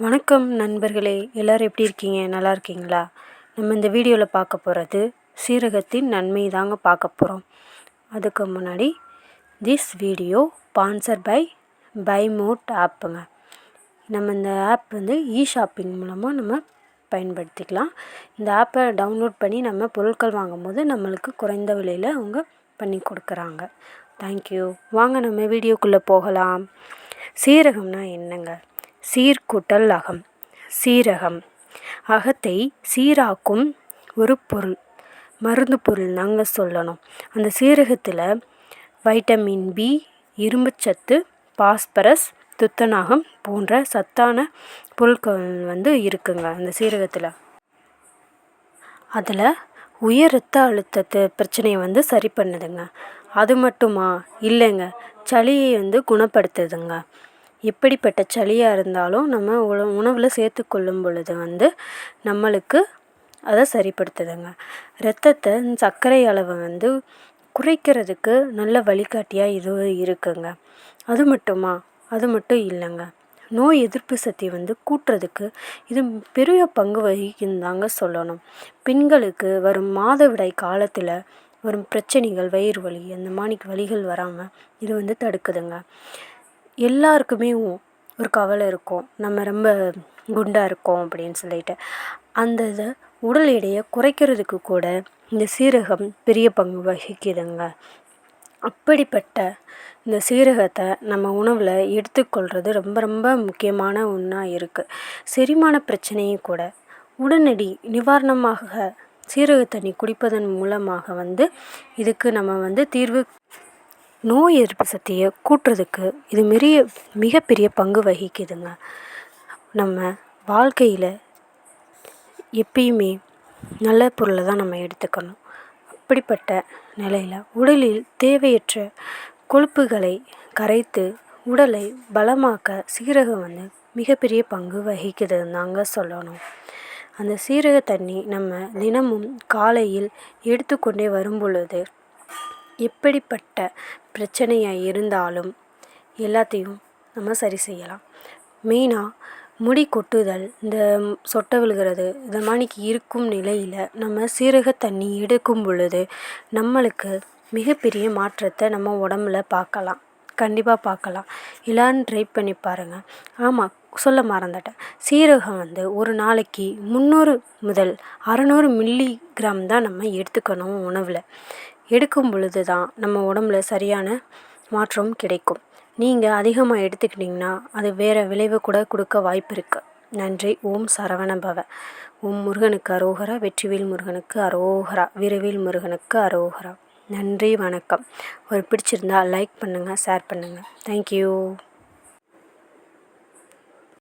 வணக்கம் நண்பர்களே, எல்லோரும் எப்படி இருக்கீங்க? நல்லா இருக்கீங்களா? நம்ம இந்த வீடியோவில் பார்க்க போகிறது சீரகத்தின் நன்மை தாங்க பார்க்க போகிறோம். அதுக்கு முன்னாடி this video sponsor by mod ஆப்புங்க. நம்ம இந்த ஆப் வந்து ஷாப்பிங் மூலமாக நம்ம பயன்படுத்திக்கலாம். இந்த ஆப்பை டவுன்லோட் பண்ணி நம்ம பொருட்கள் வாங்கும்போது நம்மளுக்கு குறைந்த விலையில் அவங்க பண்ணி கொடுக்குறாங்க. தேங்க்யூ. வாங்க நம்ம வீடியோக்குள்ளே போகலாம். சீரகம்னா என்னங்க? சீர்கூட்டல் அகம். சீரகம் அகத்தை சீராக்கும் ஒரு பொருள், மருந்து பொருள் தாங்க சொல்லணும். அந்த சீரகத்தில் வைட்டமின் பி, இரும்புச்சத்து, பாஸ்பரஸ், துத்தநாகம் போன்ற சத்தான பொருட்கள் இருக்குங்க அந்த சீரகத்தில். அதில் உயர் இரத்த அழுத்தத்து பிரச்சனையை சரி பண்ணுதுங்க. அது மட்டுமா இல்லைங்க, சளியை குணப்படுத்துதுங்க. எப்படிப்பட்ட சளியாக இருந்தாலும் நம்ம உணவில் சேர்த்துக்கொள்ளும் பொழுது நம்மளுக்கு அதை சரிப்படுத்துதுங்க. இரத்தத்தை சர்க்கரை அளவை குறைக்கிறதுக்கு நல்ல வழிகாட்டியாக இது இருக்குங்க. அது மட்டும் இல்லைங்க, நோய் எதிர்ப்பு சக்தியை கூட்டுறதுக்கு இது பெரிய பங்கு வகிக்குன்னு தாங்க சொல்லணும். பெண்களுக்கு வரும் மாதவிடாய் காலத்தில் வரும் பிரச்சனைகள், வயிறு வலி, அந்த மாதிரி வலிகள் வராமல் இது தடுக்குதுங்க. எல்லாருக்குமே ஒரு கவலை இருக்கும், நம்ம ரொம்ப குண்டாக இருக்கோம் அப்படின்னு சொல்லிட்டு. அந்த இதை உடல் எடையை குறைக்கிறதுக்கு கூட இந்த சீரகம் பெரிய பங்கு வகிக்குதுங்க. அப்படிப்பட்ட இந்த சீரகத்தை நம்ம உணவில் எடுத்துக்கொள்கிறது ரொம்ப ரொம்ப முக்கியமான ஒன்றா இருக்குது. செரிமான பிரச்சனையும் கூட உடனடி நிவாரணமாக சீரக தண்ணி குடிப்பதன் மூலமாக இதுக்கு நம்ம தீர்வு. நோய் எதிர்ப்பு சக்தியை கூட்டுறதுக்கு இது மிகப்பெரிய பங்கு வகிக்குதுங்க. நம்ம வாழ்க்கையில் எப்பயுமே நல்ல பொருளை தான் நம்ம எடுத்துக்கணும். அப்படிப்பட்ட நிலையில் உடலில் தேவையற்ற கொழுப்புகளை கரைத்து உடலை பலமாக்க சீரகம் மிகப்பெரிய பங்கு வகிக்குதுன்னு தாங்க சொல்லணும். அந்த சீரக தண்ணி நம்ம தினமும் காலையில் எடுத்துக்கொண்டே வரும் பொழுது எப்படிப்பட்ட பிரச்சனையாக இருந்தாலும் எல்லாத்தையும் நம்ம சரி செய்யலாம். மெயினாக முடி கொட்டுதல், இந்த சொட்டை விழுகிறது, இந்த மாதிரிக்கு இருக்கும் நிலையில் நம்ம சீரக தண்ணி எடுக்கும் பொழுது நம்மளுக்கு மிகப்பெரிய மாற்றத்தை நம்ம உடம்புல பார்க்கலாம். கண்டிப்பாக பார்க்கலாம். எல்லோரும் ட்ரை பண்ணி பாருங்கள். ஆமாம், சொல்ல மறந்துட்டேன். சீரகம் ஒரு நாளைக்கு 300 முதல் 600 மில்லிகிராம் தான் நம்ம எடுத்துக்கணும் உணவில். எடுக்கும் பொழுது தான் நம்ம உடம்புல சரியான மாற்றம் கிடைக்கும். நீங்கள் அதிகமாக எடுத்துக்கிட்டிங்கன்னா அது வேறு விளைவு கூட கொடுக்க வாய்ப்பு இருக்குது. நன்றி. ஓம் சரவண பவ. ஓம் முருகனுக்கு அரோகரா. வெற்றிவேல் முருகனுக்கு அரோகரா. வீரவேல் முருகனுக்கு அரோகரா. நன்றி, வணக்கம். பிடிச்சிருந்தா லைக் பண்ணுங்கள், ஷேர் பண்ணுங்கள். தேங்க்யூ.